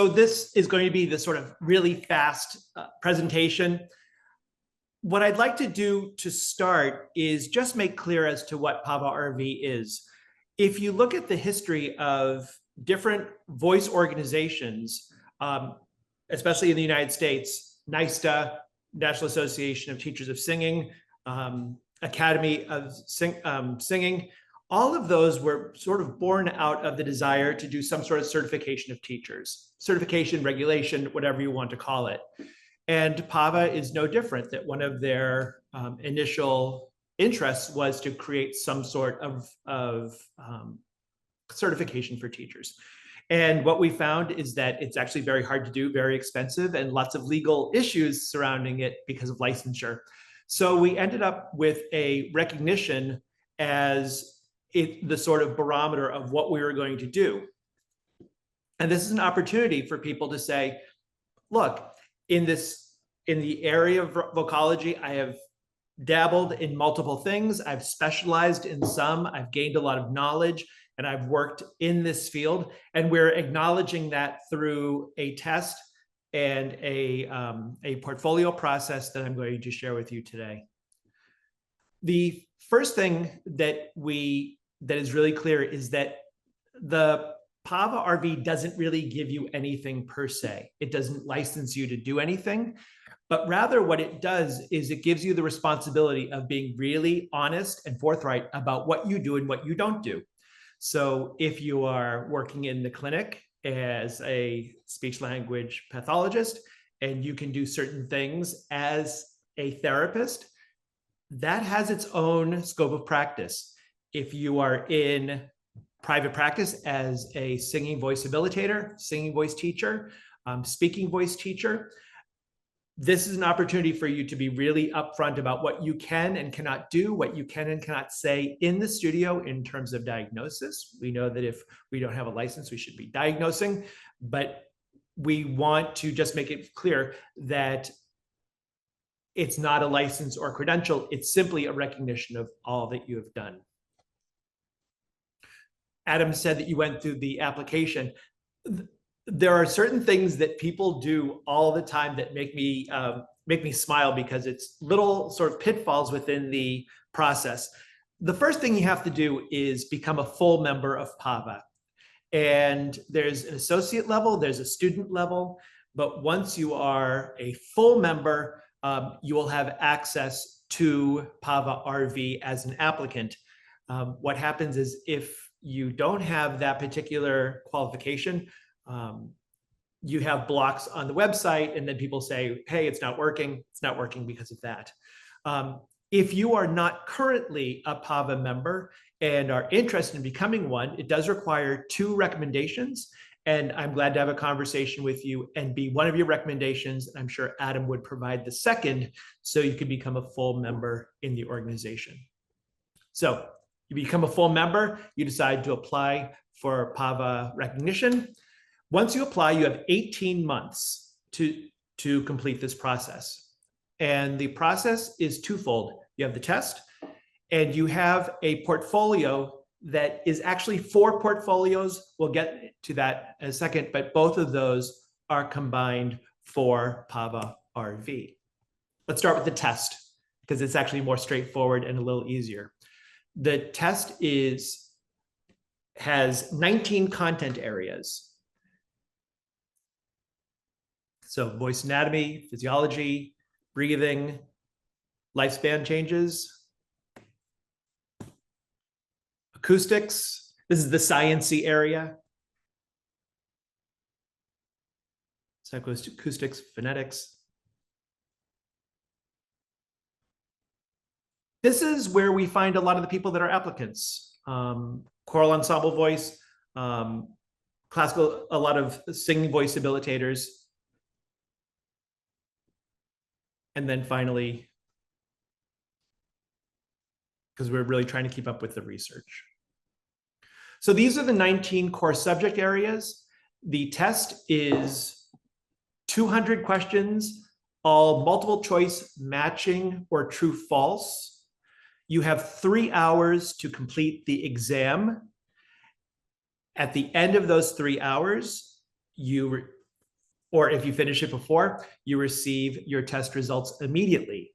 So this is going to be the sort of really fast presentation. What I'd like to do to start is just make clear as to what PAVA RV is. If you look at the history of different voice organizations, especially in the United States, NISTA, National Association of Teachers of Singing, Academy of Singing, all of those were sort of born out of the desire to do some sort of certification of teachers, certification, regulation, whatever you want to call it. And PAVA is no different, that one of their initial interests was to create some sort of certification for teachers. And what we found is that it's actually very hard to do, very expensive, and lots of legal issues surrounding it because of licensure. So we ended up with a recognition as the sort of barometer of what we were going to do. And this is an opportunity for people to say, look, in the area of vocology, I have dabbled in multiple things. I've specialized in some, I've gained a lot of knowledge, and I've worked in this field. And we're acknowledging that through a test and a portfolio process that I'm going to share with you today. The first thing that is really clear is that the PAVA RV doesn't really give you anything per se. It doesn't license you to do anything, but rather what it does is it gives you the responsibility of being really honest and forthright about what you do and what you don't do. So if you are working in the clinic as a speech language pathologist and you can do certain things as a therapist, that has its own scope of practice. If you are in private practice as a singing voice habilitator, singing voice teacher, speaking voice teacher, this is an opportunity for you to be really upfront about what you can and cannot do, what you can and cannot say in the studio in terms of diagnosis. We know that if we don't have a license, we should be diagnosing, but we want to just make it clear that it's not a license or credential. It's simply a recognition of all that you have done. Adam said that you went through the application. There are certain things that people do all the time that make me smile because it's little sort of pitfalls within the process. The first thing you have to do is become a full member of PAVA. And there's an associate level, there's a student level, but once you are a full member, you will have access to PAVA RV as an applicant. What happens is if you don't have that particular qualification, you have blocks on the website, and then people say, hey, it's not working. It's not working because of that. If you are not currently a PAVA member and are interested in becoming one, it does require 2 recommendations. And I'm glad to have a conversation with you and be one of your recommendations. I'm sure Adam would provide the second so you can become a full member in the organization. So you become a full member, you decide to apply for PAVA recognition. Once you apply, you have 18 months to complete this process. And the process is twofold. You have the test and you have a portfolio that is actually 4 portfolios. We'll get to that in a second, but both of those are combined for PAVA RV. Let's start with the test because it's actually more straightforward and a little easier. The test has 19 content areas. So voice anatomy, physiology, breathing, lifespan changes, acoustics. This is the science-y area. Psychoacoustics, phonetics. This is where we find a lot of the people that are applicants. Choral ensemble voice, classical, a lot of singing voice habilitators. And then finally, because we're really trying to keep up with the research. So these are the 19 core subject areas. The test is 200 questions, all multiple choice matching or true false. You have 3 hours to complete the exam. At the end of those 3 hours, you or if you finish it before, you receive your test results immediately.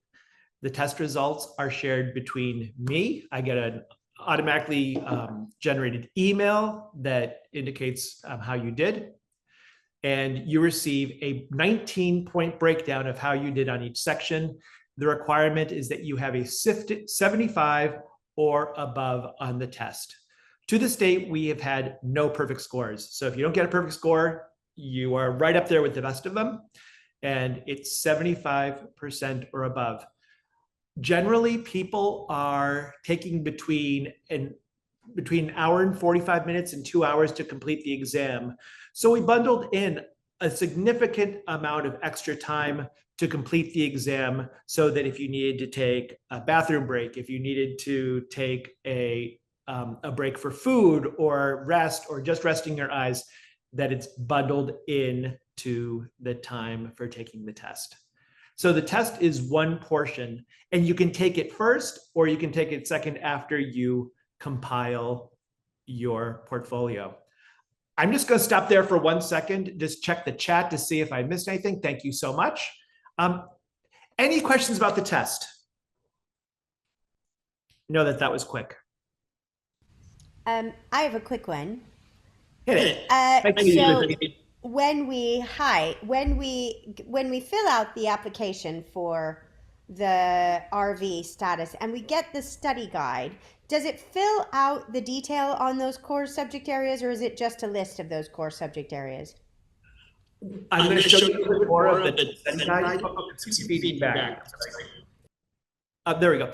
The test results are shared between me. I get an automatically generated email that indicates how you did. And you receive a 19-point breakdown of how you did on each section. The requirement is that you have a 75 or above on the test. To this date, we have had no perfect scores. So if you don't get a perfect score, you are right up there with the best of them. And it's 75% or above. Generally, people are taking between an hour and 45 minutes and 2 hours to complete the exam. So we bundled in a significant amount of extra time to complete the exam so that if you needed to take a bathroom break, if you needed to take a break for food or rest or just resting your eyes, that it's bundled in to the time for taking the test. So the test is one portion, and you can take it first or you can take it second after you compile your portfolio. I'm just going to stop there for 1 second, just check the chat to see if I missed anything. Thank you so much. Any questions about the test? Know that was quick. I have a quick one. Hit it. So when we fill out the application for the RV status and we get the study guide, does it fill out the detail on those core subject areas, or is it just a list of those core subject areas? I'm going to show you a little bit more of the study guide. Feedback. There we go.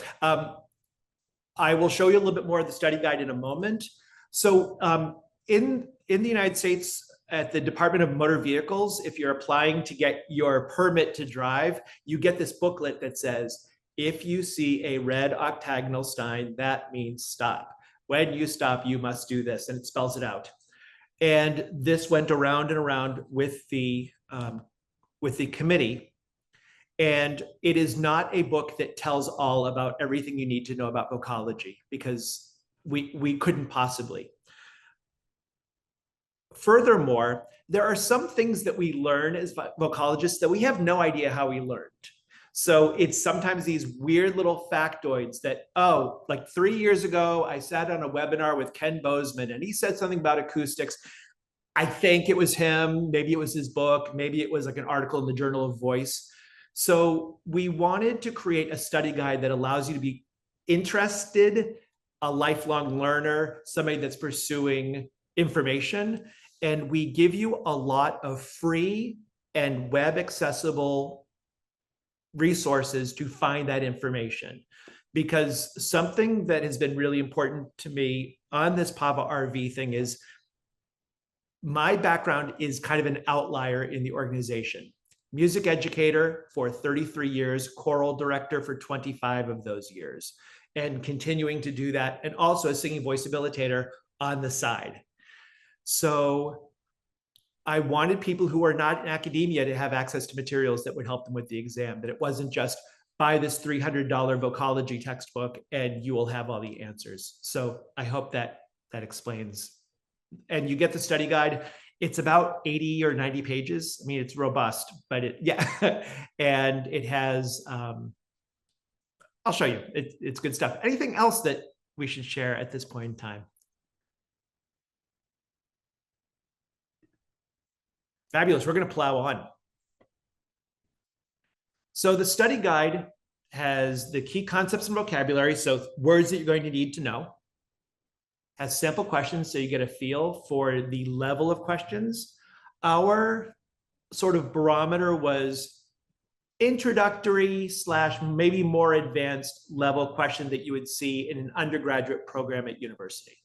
I will show you a little bit more of the study guide in a moment. So in the United States, at the Department of Motor Vehicles, if you're applying to get your permit to drive, you get this booklet that says, if you see a red octagonal sign, that means stop. When you stop, you must do this, and it spells it out. And this went around and around with the committee. And it is not a book that tells all about everything you need to know about vocology, because we couldn't possibly. Furthermore, there are some things that we learn as vocologists that we have no idea how we learned. So it's sometimes these weird little factoids that, oh, like 3 years ago, I sat on a webinar with Ken Bozeman and he said something about acoustics. I think it was him, maybe it was his book, maybe it was like an article in the Journal of Voice. So we wanted to create a study guide that allows you to be interested, a lifelong learner, somebody that's pursuing information. And we give you a lot of free and web accessible resources to find that information. Because something that has been really important to me on this PAVA RV thing is my background is kind of an outlier in the organization. Music educator for 33 years, choral director for 25 of those years, and continuing to do that, and also a singing voice habilitator on the side. So I wanted people who are not in academia to have access to materials that would help them with the exam, that it wasn't just buy this $300 vocology textbook and you will have all the answers. So I hope that explains. And you get the study guide. It's about 80 or 90 pages. I mean, it's robust, but yeah. And it has, I'll show you, it's good stuff. Anything else that we should share at this point in time? Fabulous, we're gonna plow on. So the study guide has the key concepts and vocabulary, so words that you're going to need to know. Has sample questions, so you get a feel for the level of questions. Our sort of barometer was introductory / maybe more advanced level question that you would see in an undergraduate program at university.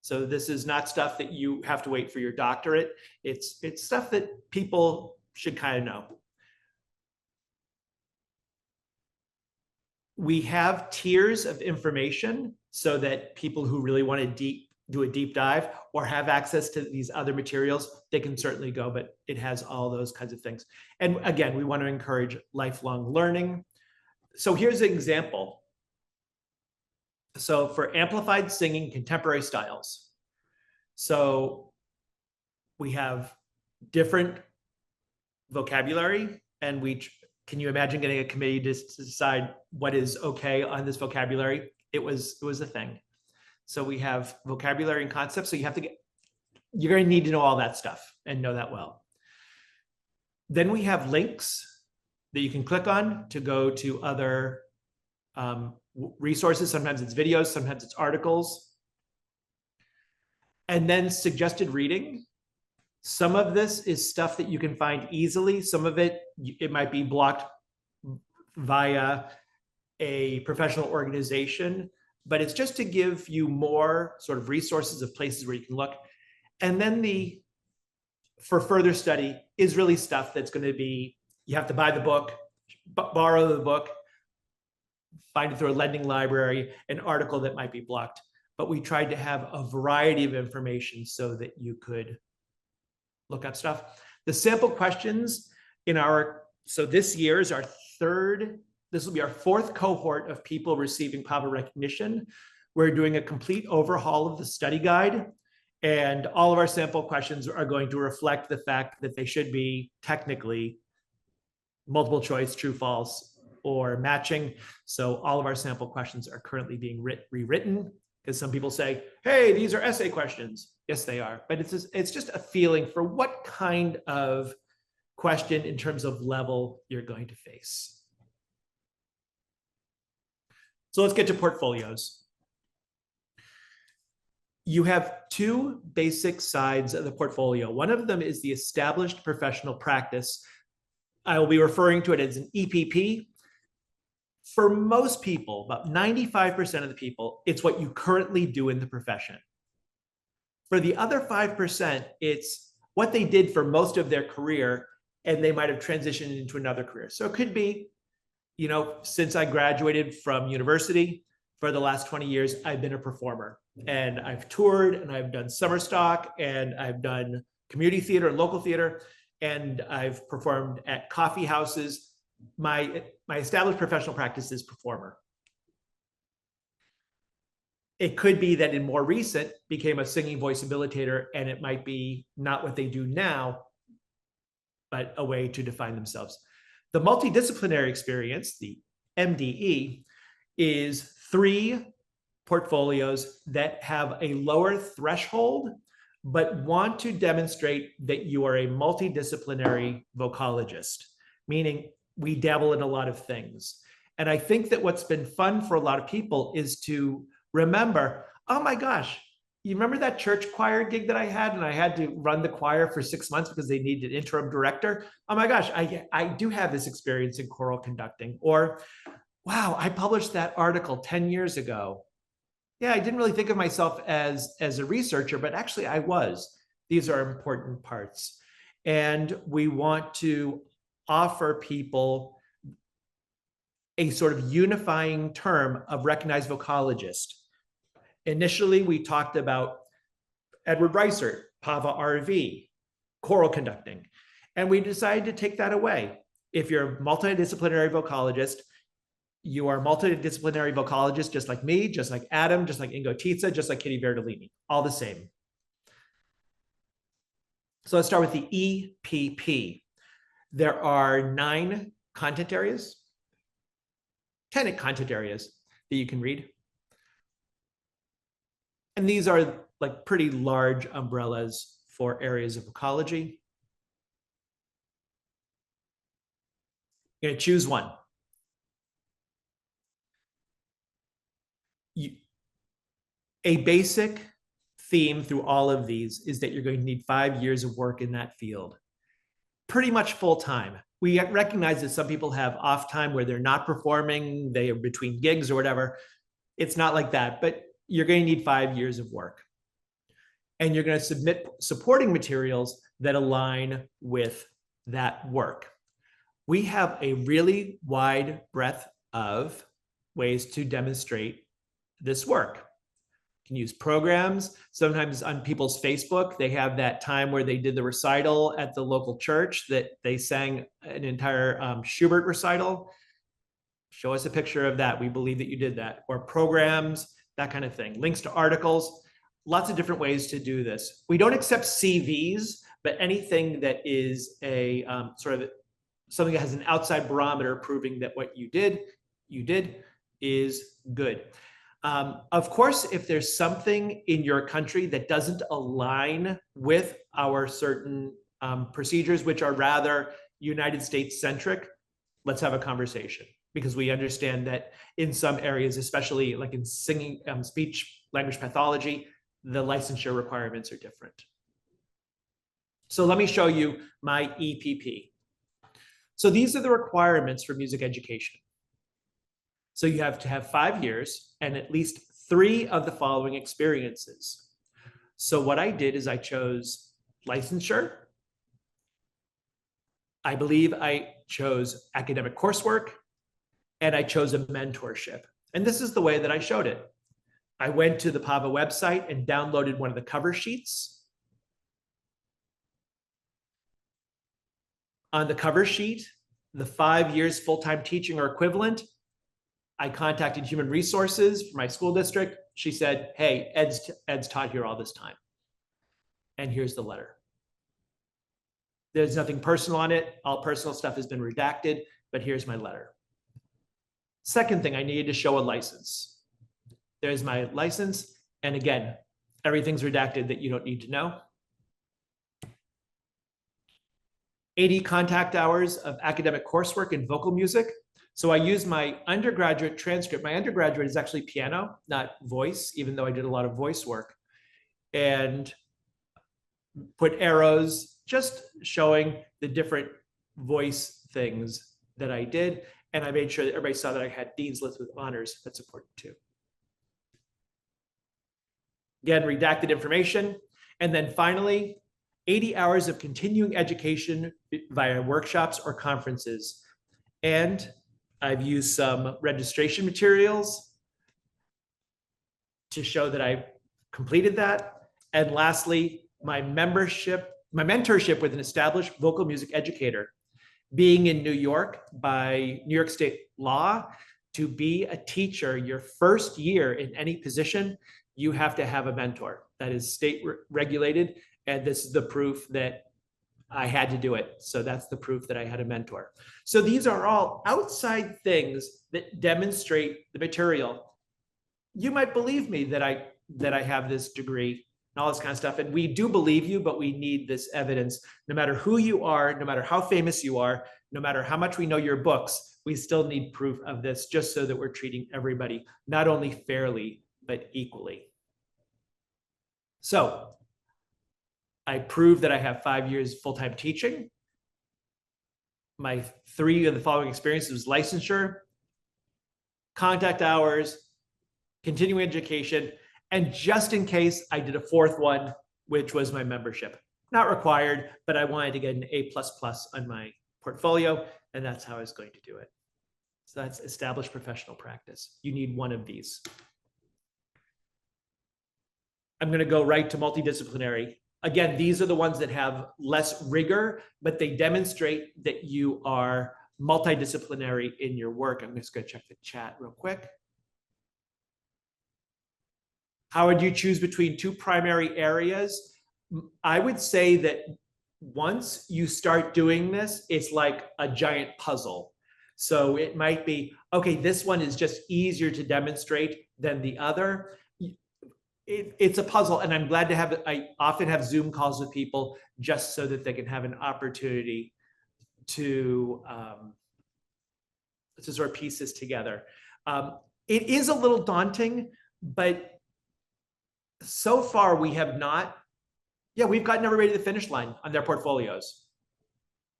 So this is not stuff that you have to wait for your doctorate. It's stuff that people should kind of know. We have tiers of information so that people who really want to do a deep dive or have access to these other materials, they can certainly go, but it has all those kinds of things. And again, we want to encourage lifelong learning. So here's an example. So for amplified singing contemporary styles. So we have different vocabulary, and can you imagine getting a committee to decide what is okay on this vocabulary? It was a thing. So we have vocabulary and concepts. So you're going to need to know all that stuff and know that well. Then we have links that you can click on to go to other resources. Sometimes it's videos, sometimes it's articles. And then suggested reading. Some of this is stuff that you can find easily. Some of it might be blocked via a professional organization, but it's just to give you more sort of resources of places where you can look. And then for further study is really stuff that's going to be, you have to buy the book, borrow the book, find it through a lending library, an article that might be blocked. But we tried to have a variety of information so that you could look up stuff. The sample questions so this year is this will be our 4th cohort of people receiving PAVA recognition. We're doing a complete overhaul of the study guide, and all of our sample questions are going to reflect the fact that they should be technically multiple choice, true, false, or matching. So all of our sample questions are currently being rewritten, because some people say, hey, these are essay questions. Yes, they are. But it's just a feeling for what kind of question in terms of level you're going to face. So let's get to portfolios. You have 2 basic sides of the portfolio. One of them is the established professional practice. I will be referring to it as an EPP. For most people, about 95% of the people, it's what you currently do in the profession. For the other 5%, it's what they did for most of their career, and they might have transitioned into another career. So it could be, since I graduated from university, for the last 20 years, I've been a performer, and I've toured, and I've done summer stock, and I've done community theater and local theater, and I've performed at coffee houses. My established professional practice is performer. It could be that in more recent became a singing voice habilitator, and it might be not what they do now, but a way to define themselves. The multidisciplinary experience, the MDE, is 3 portfolios that have a lower threshold, but want to demonstrate that you are a multidisciplinary vocalogist, meaning we dabble in a lot of things. And I think that what's been fun for a lot of people is to remember, oh my gosh, you remember that church choir gig that I had, and I had to run the choir for 6 months because they needed an interim director? Oh my gosh, I do have this experience in choral conducting. Or, wow, I published that article 10 years ago. Yeah, I didn't really think of myself as a researcher, but actually I was. These are important parts. And we want to offer people a sort of unifying term of recognized vocalogist. Initially, we talked about Ed Reisert, PAVA RV, choral conducting, and we decided to take that away. If you're a multidisciplinary vocalogist, you are a multidisciplinary vocalogist just like me, just like Adam, just like Ingo Tizza, just like Kitty Verdolini, all the same. So let's start with the EPP. There are 9 content areas, 10 content areas that you can read. And these are like pretty large umbrellas for areas of vocalogy. You're going to choose one. A basic theme through all of these is that you're going to need 5 years of work in that field, pretty much full time. We recognize that some people have off time where they're not performing, they are between gigs or whatever. It's not like that, but you're going to need 5 years of work. And you're going to submit supporting materials that align with that work. We have a really wide breadth of ways to demonstrate this work. You can use programs. Sometimes on people's Facebook, they have that time where they did the recital at the local church that they sang an entire Schubert recital. Show us a picture of that. We believe that you did that. Or programs, that kind of thing. Links to articles, lots of different ways to do this. We don't accept CVs, but anything that is a sort of something that has an outside barometer proving that what you did is good. Of course, if there's something in your country that doesn't align with our certain procedures, which are rather United States centric, let's have a conversation, because we understand that in some areas, especially like in singing, speech language pathology, the licensure requirements are different. So let me show you my EPP. So these are the requirements for music education. So you have to have 5 years and at least 3 of the following experiences. So what I did is I chose licensure. I believe I chose academic coursework, and I chose a mentorship. And this is the way that I showed it. I went to the PAVA website and downloaded one of the cover sheets. On the cover sheet, the 5 years full-time teaching or equivalent, I contacted human resources for my school district. She said, hey, Ed's taught here all this time. And here's the letter. There's nothing personal on it. All personal stuff has been redacted, but here's my letter. Second thing, I needed to show a license. There's my license. And again, everything's redacted that you don't need to know. 80 contact hours of academic coursework in vocal music. So I used my undergraduate transcript. My undergraduate is actually piano, not voice, even though I did a lot of voice work. And put arrows just showing the different voice things that I did. And I made sure that everybody saw that I had Dean's List with honors. That's important too. Again, redacted information. And then finally, 80 hours of continuing education via workshops or conferences. And I've used some registration materials to show that I completed that. And lastly, my mentorship with an established vocal music educator. Being in New York by New York State law, to be a teacher your first year in any position, you have to have a mentor that is state regulated. And this is the proof that I had to do it. So that's the proof that I had a mentor. So these are all outside things that demonstrate the material. You might believe me that I have this degree and all this kind of stuff. And we do believe you, but we need this evidence. No matter who you are, no matter how famous you are, no matter how much we know your books, we still need proof of this, just so that we're treating everybody not only fairly, but equally. So I proved that I have 5 years full-time teaching. My 3 of the following experiences was licensure, contact hours, continuing education, and just in case, I did a 4th one, which was my membership. Not required, but I wanted to get an A++ on my portfolio, and that's how I was going to do it. So that's established professional practice. You need one of these. I'm going to go right to multidisciplinary. Again, these are the ones that have less rigor, but they demonstrate that you are multidisciplinary in your work. I'm just going to check the chat real quick. How would you choose between 2 primary areas? I would say that once you start doing this, it's like a giant puzzle. So it might be, okay, this one is just easier to demonstrate than the other. It's a puzzle, and I'm glad to have it. I often have Zoom calls with people just so that they can have an opportunity to sort of piece this together. It is a little daunting, but so far we have not. Yeah, we've gotten everybody to the finish line on their portfolios.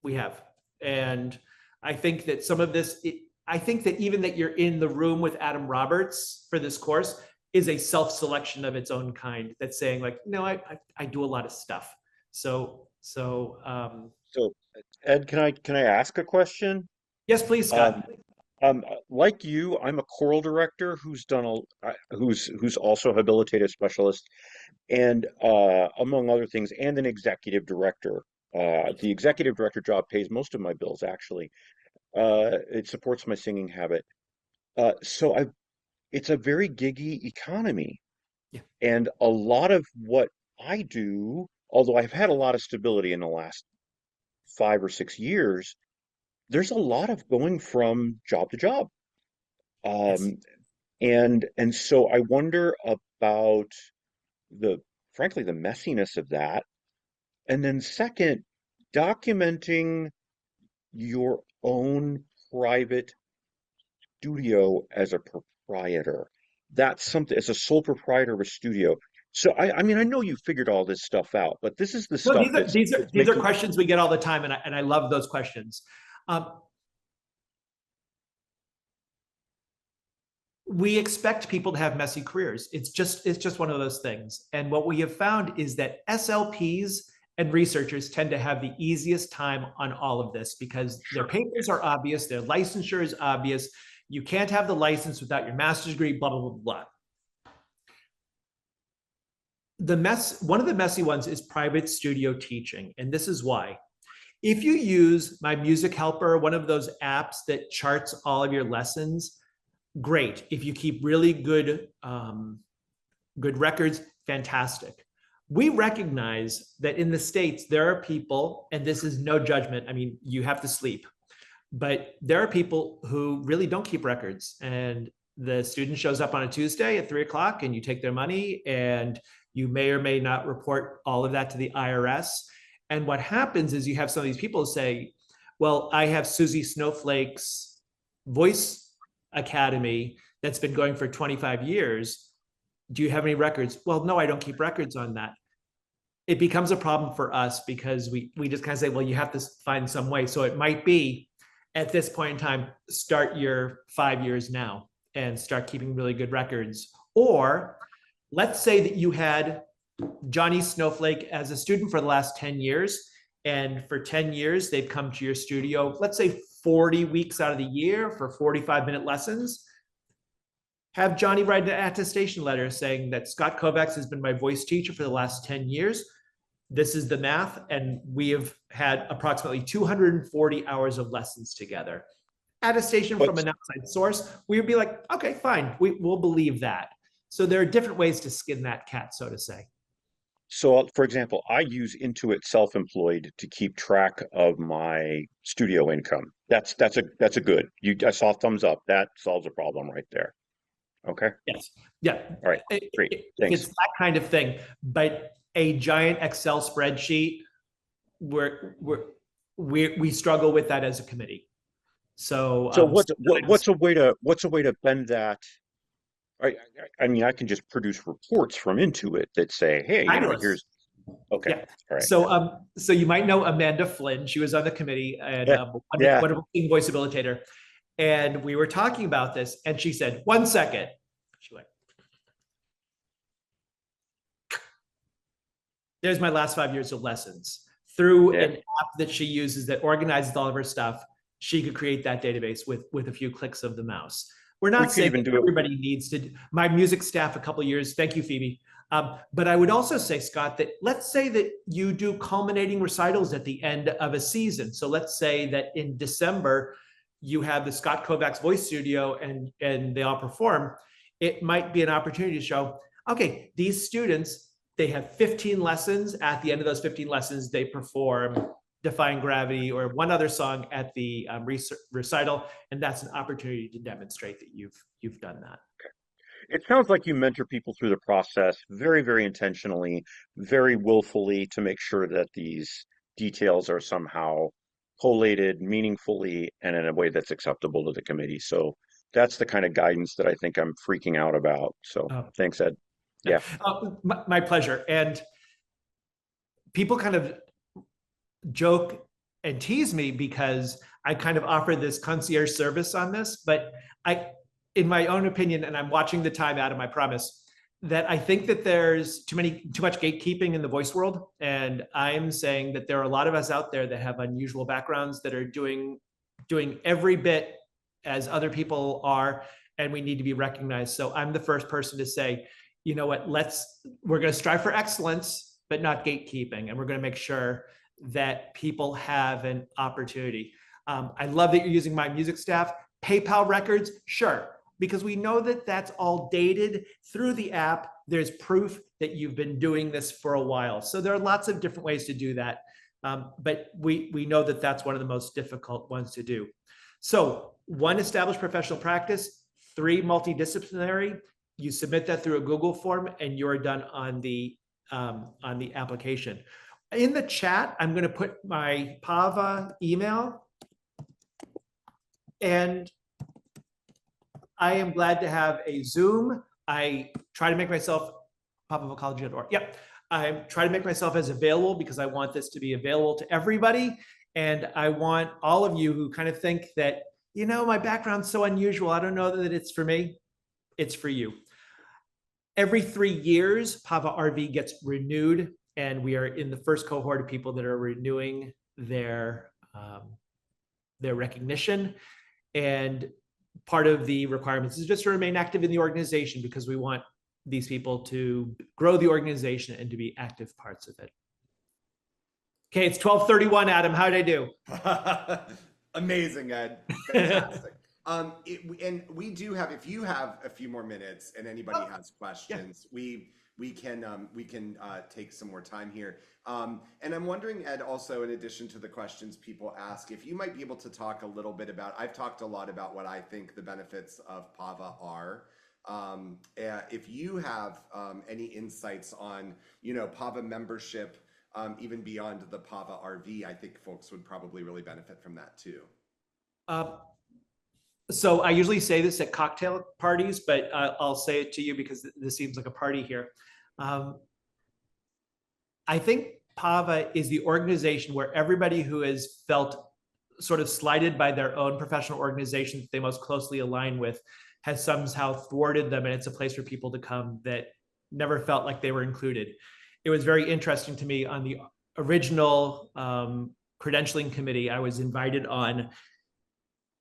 We have, and I think that some of this. I think that even that you're in the room with Adam Roberts for this course is a self-selection of its own kind, that's saying like, no, I do a lot of stuff. So Ed, can I ask a question? yes, please, Um, Scott. like you, I'm a choral director who's also a habilitated specialist, and among other things, and an executive director. The executive director job pays most of my bills, actually. It supports my singing habit. So it's a very giggy economy, Yeah. and a lot of what I do although I've had a lot of stability in the last 5 or 6 years, there's a lot of going from job to job. Yes. Um, and so I wonder about the, frankly, the messiness of that. And then second, documenting your own private studio as a proprietor. That's something, as a sole proprietor of a studio. So I mean, I know you figured all this stuff out, but this is the No, stuff that's these are making. questions we get all the time, and I love those questions. Um, we expect people to have messy careers. It's just one of those things. And what we have found is that SLPs and researchers tend to have the easiest time on all of this because their Sure. papers are obvious, their licensure is obvious. You can't have the license without your master's degree, blah, blah, blah, blah. One of the messy ones is private studio teaching. And this is why. If you use My Music Helper, one of those apps that charts all of your lessons, great. If you keep really good records, fantastic. We recognize that in the States, there are people, and this is no judgment. I mean, you have to sleep, but there are people who really don't keep records. And the student shows up on a Tuesday at 3 o'clock and you take their money and you may or may not report all of that to the IRS. And what happens is you have some of these people say, well, I have Susie Snowflake's voice academy that's been going for 25 years. Do you have any records? Well, no, I don't keep records on that. It becomes a problem for us because we just kind of say, well, you have to find some way. So it might be at this point in time, start your 5 years now and start keeping really good records. Or let's say that you had Johnny Snowflake as a student for the last 10 years. And for 10 years, they've come to your studio, let's say 40 weeks out of the year for 45-minute lessons. Have Johnny write an attestation letter saying that Scott Kovacs has been my voice teacher for the last 10 years. This is the math, and we have had approximately 240 hours of lessons together. Attestation from an outside source, we would be like, okay, fine, we'll believe that. So there are different ways to skin that cat, so to say. So, for example, I use Intuit Self-Employed to keep track of my studio income. That's a good. I saw thumbs up. That solves a problem right there. Okay. Yes. Yeah. All right. Great. Thanks. It's that kind of thing. But a giant Excel spreadsheet, we struggle with that as a committee. So, So what's a way to bend that? I mean, I can just produce reports from Intuit that say, hey, here's okay. Yeah. All right. So you might know Amanda Flynn. She was on the committee and Yeah. wonderful voice habilitator. And we were talking about this, and she said, 1 second. She went, there's my last 5 years of lessons. Through an app that she uses that organizes all of her stuff, she could create that database with a few clicks of the mouse. We're not saying that everybody needs to. My music staff a couple of years, thank you, Phoebe. But I would also say, Scott, that let's say that you do culminating recitals at the end of a season. So let's say that in December, you have the Scott Kovacs Voice Studio and they all perform. It might be an opportunity to show, okay, these students, they have 15 lessons. At the end of those 15 lessons, they perform Defying Gravity or one other song at the recital. And that's an opportunity to demonstrate that you've done that. It sounds like you mentor people through the process very, very intentionally, very willfully to make sure that these details are somehow collated meaningfully and in a way that's acceptable to the committee. So that's the kind of guidance that I think I'm freaking out about. So thanks, Ed. Yeah. My pleasure. And people kind of joke and tease me because I kind of offer this concierge service on this, but in my own opinion, and I'm watching the time out of my promise, that I think that there's too much gatekeeping in the voice world. And I'm saying that there are a lot of us out there that have unusual backgrounds that are doing every bit as other people are, and we need to be recognized. So I'm the first person to say, you know what, we're going to strive for excellence, but not gatekeeping. And we're going to make sure that people have an opportunity. I love that you're using My Music Staff. PayPal records, sure, because we know that that's all dated through the app there's proof that you've been doing this for a while. So there are lots of different ways to do that. But we know that that's one of the most difficult ones to do. So 1, established professional practice. 3, multidisciplinary. You submit that through a Google form and you're done on the application. In the chat, I'm going to put my PAVA email, and I am glad to have a Zoom. I try to make myself pavavocology.org. Yep. I try to make myself as available because I want this to be available to everybody. And I want all of you who kind of think that, you know, my background's so unusual, I don't know that it's for me. It's for you. Every 3 years, PAVA RV gets renewed, and we are in the first cohort of people that are renewing their recognition. And part of the requirements is just to remain active in the organization, because we want these people to grow the organization and to be active parts of it. Okay, it's 12:31, Adam. How did I do? Amazing, Ed. Fantastic. And we do have, if you have a few more minutes and anybody has questions, yeah, we can take some more time here. And I'm wondering, Ed, also in addition to the questions people ask, if you might be able to talk a little bit about, I've talked a lot about what I think the benefits of PAVA are. If you have any insights on, you know, PAVA membership, even beyond the PAVA RV, I think folks would probably really benefit from that too. So I usually say this at cocktail parties, but I'll say it to you because this seems like a party here. I think PAVA is the organization where everybody who has felt sort of slighted by their own professional organization that they most closely align with has somehow thwarted them, and it's a place for people to come that never felt like they were included. It was very interesting to me on the original credentialing committee I was invited on,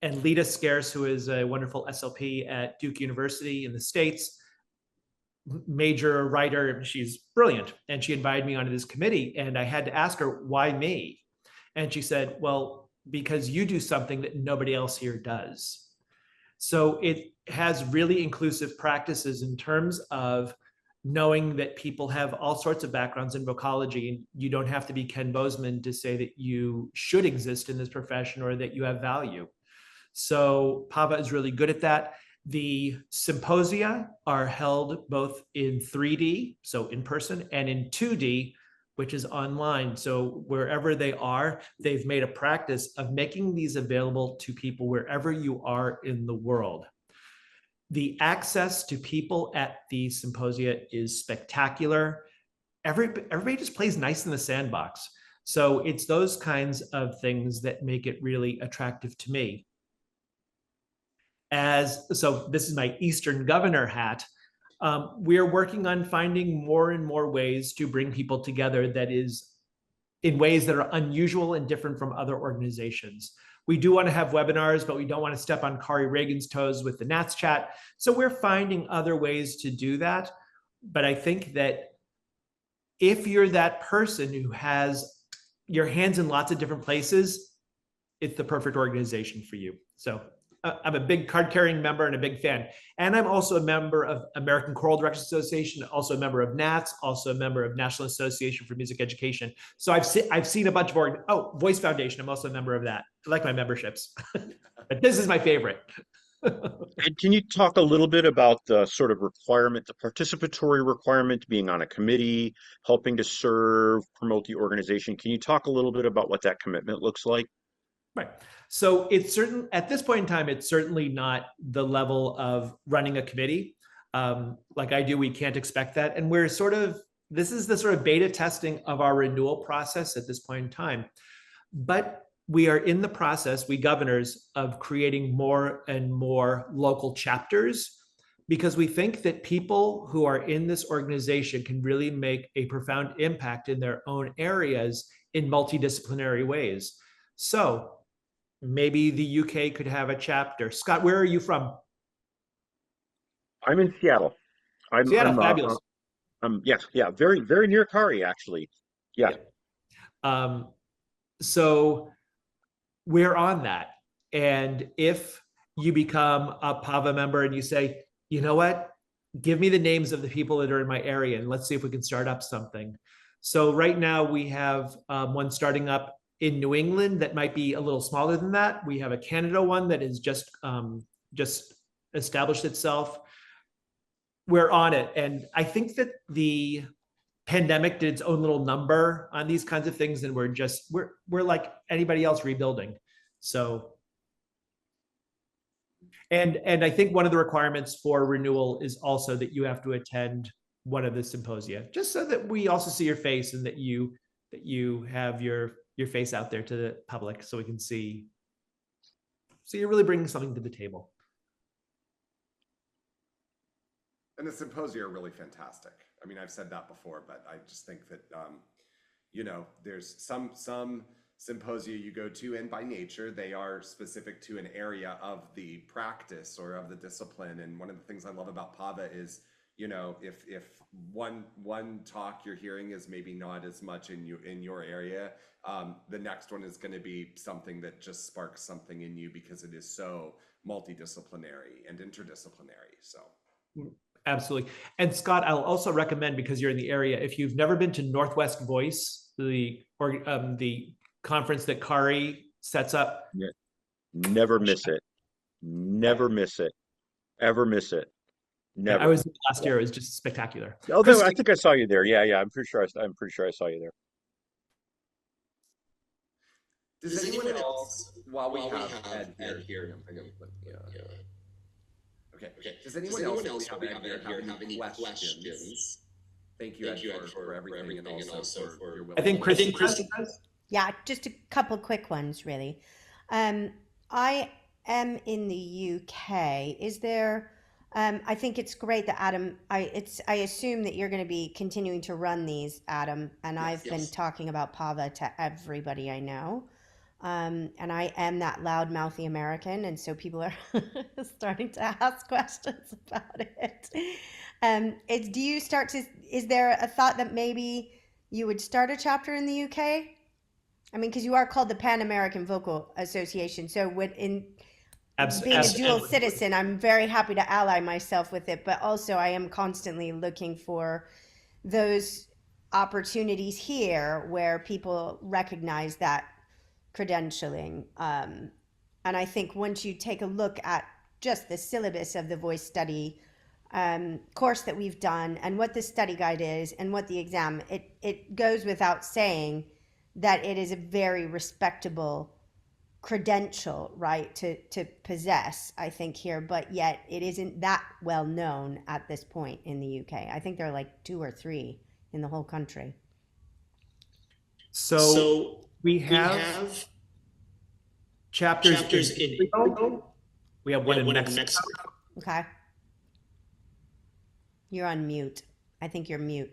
and Lita Scarce, who is a wonderful SLP at Duke University in the States, major writer, she's brilliant. And she invited me onto this committee, and I had to ask her, why me? And she said, well, because you do something that nobody else here does. So it has really inclusive practices in terms of knowing that people have all sorts of backgrounds in vocology, and you don't have to be Ken Bozeman to say that you should exist in this profession or that you have value. So PAVA is really good at that. The symposia are held both in 3D, so in person, and in 2D, which is online. So wherever they are, they've made a practice of making these available to people wherever you are in the world. The access to people at the symposia is spectacular. Everybody just plays nice in the sandbox. So it's those kinds of things that make it really attractive to me. So this is my Eastern governor hat. We are working on finding more and more ways to bring people together that is in ways that are unusual and different from other organizations. We do want to have webinars, but we don't want to step on Kari Reagan's toes with the Nats chat. So we're finding other ways to do that. But I think that if you're that person who has your hands in lots of different places, it's the perfect organization for you. So I'm a big card-carrying member and a big fan. And I'm also a member of American Choral Directors Association, also a member of NATS, also a member of National Association for Music Education. So I've seen a bunch of Voice Foundation, I'm also a member of that. I like my memberships, but this is my favorite. And can you talk a little bit about the sort of requirement, the participatory requirement, being on a committee, helping to serve, promote the organization? Can you talk a little bit about what that commitment looks like? Right. So it's certain at this point in time, it's certainly not the level of running a committee. Like I do, we can't expect that. And we're this is the sort of beta testing of our renewal process at this point in time. But we are in the process, we governors, of creating more and more local chapters, because we think that people who are in this organization can really make a profound impact in their own areas in multidisciplinary ways. So maybe the UK could have a chapter. Scott, where are you from? I'm in Seattle. Seattle, fabulous. Yes, yeah, very, very near Kari, actually. Yeah. So we're on that. And if you become a PAVA member and you say, you know what, give me the names of the people that are in my area and let's see if we can start up something. So right now we have one starting up in New England that might be a little smaller than that. We have a Canada one that is just established itself. We're on it. And I think that the pandemic did its own little number on these kinds of things, and we're like anybody else rebuilding. So and I think one of the requirements for renewal is also that you have to attend one of the symposia, just so that we also see your face and that you have your face out there to the public, so we can see. So you're really bringing something to the table. And the symposia are really fantastic. I mean, I've said that before, but I just think that, you know, there's some symposia you go to, and by nature, they are specific to an area of the practice or of the discipline. And one of the things I love about PAVA is, you know, if one talk you're hearing is maybe not as much in your area, the next one is going to be something that just sparks something in you because it is so multidisciplinary and interdisciplinary. So. Absolutely. And Scott, I'll also recommend, because you're in the area, if you've never been to Northwest Voice, the conference that Kari sets up. Yeah. Never miss it. Never miss it. Ever miss it. Never. I was last year. It was just spectacular. Although I think I saw you there. Yeah. I'm pretty sure I saw you there. Does anyone else, while we have Ed here, Okay. Does anyone else have any questions? Thank you, Ed, for everything and also for your willingness. I think Kristen does. Yeah, just a couple quick ones, really. I am in the UK. Is there? I think it's great that Adam. I assume that you're going to be continuing to run these, Adam. And yes, I've been talking about PAVA to everybody I know. And I am that loudmouthy American, and so people are starting to ask questions about it. Is there a thought that maybe you would start a chapter in the UK? I mean, because you are called the Pan American Vocal Association, so being a dual citizen, I'm very happy to ally myself with it, but also I am constantly looking for those opportunities here where people recognize that credentialing. And I think once you take a look at just the syllabus of the voice study course that we've done and what the study guide is and what the exam, it goes without saying that it is a very respectable credential, right, to possess, I think, here, but yet it isn't that well known at this point in the UK. I think there are like 2 or 3 in the whole country. So we have chapters in Israel. We have one in Mexico. Okay. You're on mute. I think you're mute.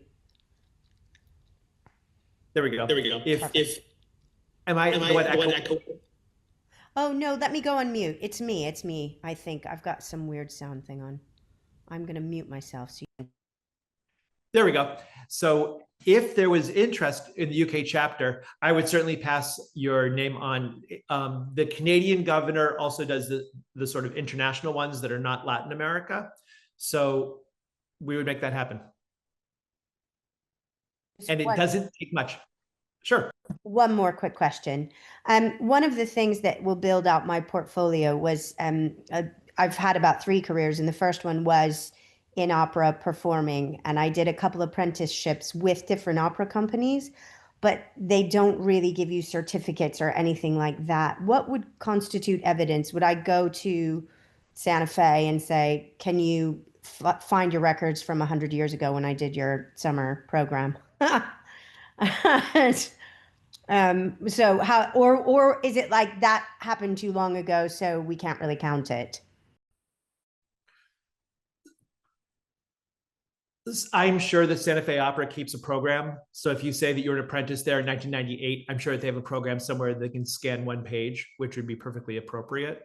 There we go. If am I echo? Oh no, let me go on mute. It's me. I think I've got some weird sound thing on. I'm going to mute myself. There we go. So if there was interest in the UK chapter, I would certainly pass your name on. The Canadian governor also does the sort of international ones that are not Latin America. So we would make that happen. And it doesn't take much. Sure. One more quick question. One of the things that will build out my portfolio was I've had about 3 careers, and the first one was in opera performing, and I did a couple apprenticeships with different opera companies, but they don't really give you certificates or anything like that. What would constitute evidence? Would I go to Santa Fe and say, can you find your records from 100 years ago when I did your summer program? So how, or is it like that happened too long ago, so we can't really count it? I'm sure the Santa Fe Opera keeps a program. So if you say that you're an apprentice there in 1998, I'm sure that they have a program somewhere that can scan one page, which would be perfectly appropriate.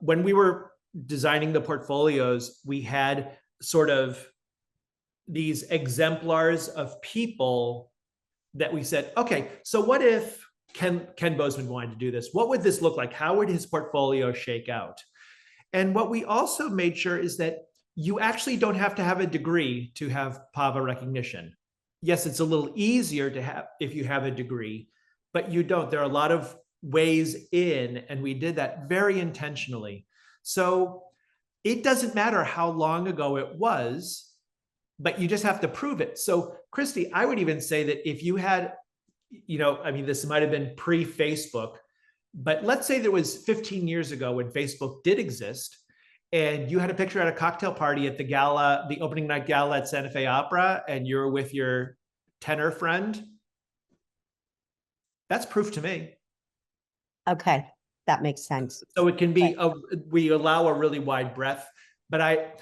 When we were designing the portfolios, we had sort of these exemplars of people that we said, okay, so what if Ken Bozeman wanted to do this? What would this look like? How would his portfolio shake out? And what we also made sure is that you actually don't have to have a degree to have PAVA recognition. Yes, it's a little easier to have if you have a degree, but you don't. There are a lot of ways in, and we did that very intentionally. So it doesn't matter how long ago it was, but you just have to prove it. So, Christy, I would even say that if you had, I mean, this might have been pre-Facebook, but let's say there was 15 years ago when Facebook did exist, and you had a picture at a cocktail party at the gala, the opening night gala at Santa Fe Opera, and you're with your tenor friend. That's proof to me. Okay, that makes sense. So it can be, we allow a really wide breadth, but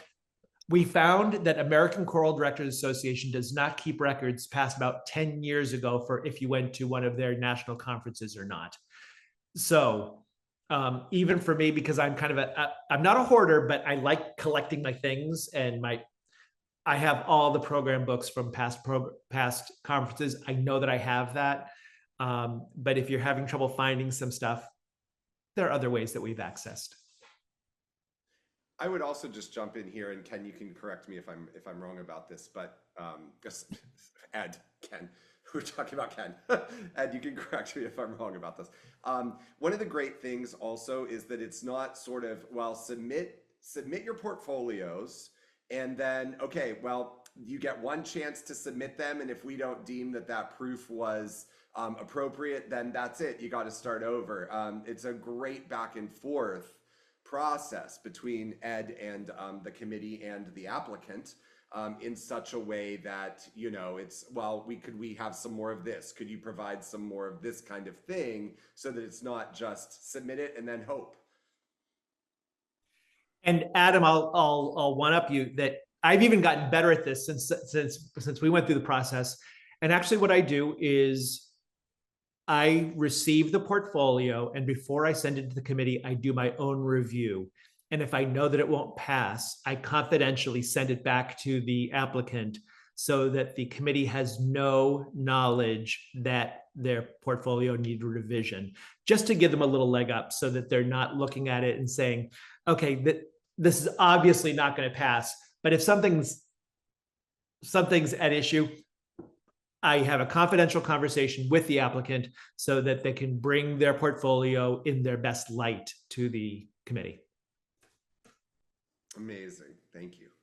we found that American Choral Directors Association does not keep records past about 10 years ago for if you went to one of their national conferences or not. So even for me, because I'm kind of I'm not a hoarder, but I like collecting my things, and I have all the program books from past conferences. I know that I have that. But if you're having trouble finding some stuff, there are other ways that we've accessed. I would also just jump in here, and Ken, you can correct me if I'm wrong about this, but Ed, Ken, we're talking about Ken. Ed, you can correct me if I'm wrong about this. One of the great things also is that it's not sort of, well, submit your portfolios, and then, okay, well, you get one chance to submit them, and if we don't deem that proof was appropriate, then that's it. You got to start over. It's a great back and forth process between Ed and the committee and the applicant, in such a way that, it's, well, we have some more of this. Could you provide some more of this kind of thing, so that it's not just submit it and then hope. And Adam, I'll one up you that I've even gotten better at this since we went through the process. And actually what I do is I receive the portfolio, and before I send it to the committee, I do my own review. And if I know that it won't pass, I confidentially send it back to the applicant so that the committee has no knowledge that their portfolio needed revision, just to give them a little leg up so that they're not looking at it and saying, okay, this is obviously not going to pass. But if something's at issue, I have a confidential conversation with the applicant so that they can bring their portfolio in their best light to the committee. Amazing. Thank you.